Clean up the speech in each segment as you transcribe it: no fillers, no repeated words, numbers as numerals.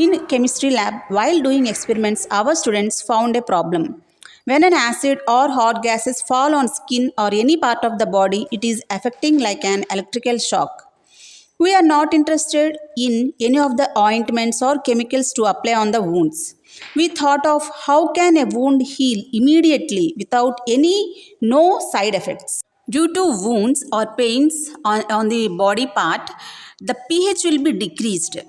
In chemistry lab, while doing experiments, our students found a problem. When an acid or hot gases fall on skin or any part of the body, it is affecting like an electrical shock. We are not interested in any of the ointments or chemicals to apply on the wounds. We thought of how can a wound heal immediately without any no side effects. Due to wounds or pains on the body part, the pH will be decreased.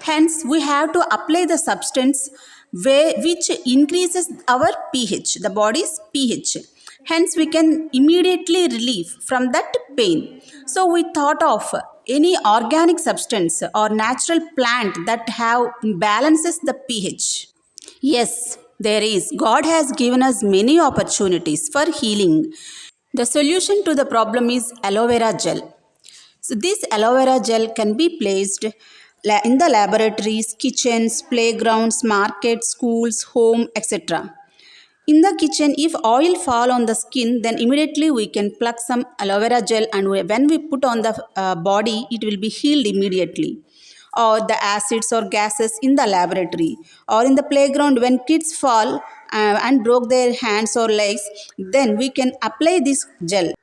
Hence, we have to apply the substance which increases our pH, the body's pH. Hence, we can immediately relieve from that pain. So, we thought of any organic substance or natural plant that have balances the pH. Yes, there is. God has given us many opportunities for healing. The solution to the problem is aloe vera gel. So this aloe vera gel can be placed in the laboratories, kitchens, playgrounds, markets, schools, home, etc. In the kitchen, if oil fall on the skin, then immediately we can pluck some aloe vera gel and when we put on the body, it will be healed immediately. Or the acids or gases in the laboratory or in the playground when kids fall and broke their hands or legs, then we can apply this gel.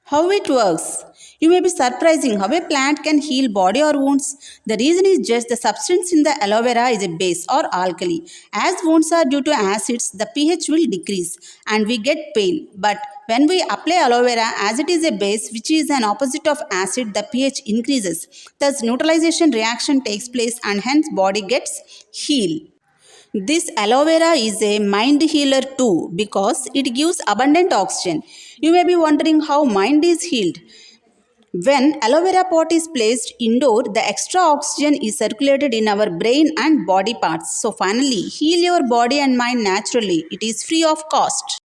How it works? You may be surprising how a plant can heal body or wounds. The reason is just the substance in the aloe vera is a base or alkali. As wounds are due to acids, the pH will decrease and we get pain. But when we apply aloe vera, as it is a base which is an opposite of acid, the pH increases. Thus, neutralization reaction takes place and hence body gets healed. This aloe vera is a mind healer too because it gives abundant oxygen. You may be wondering how mind is healed. When aloe vera pot is placed indoor, the extra oxygen is circulated in our brain and body parts. So finally, heal your body and mind naturally. It is free of cost.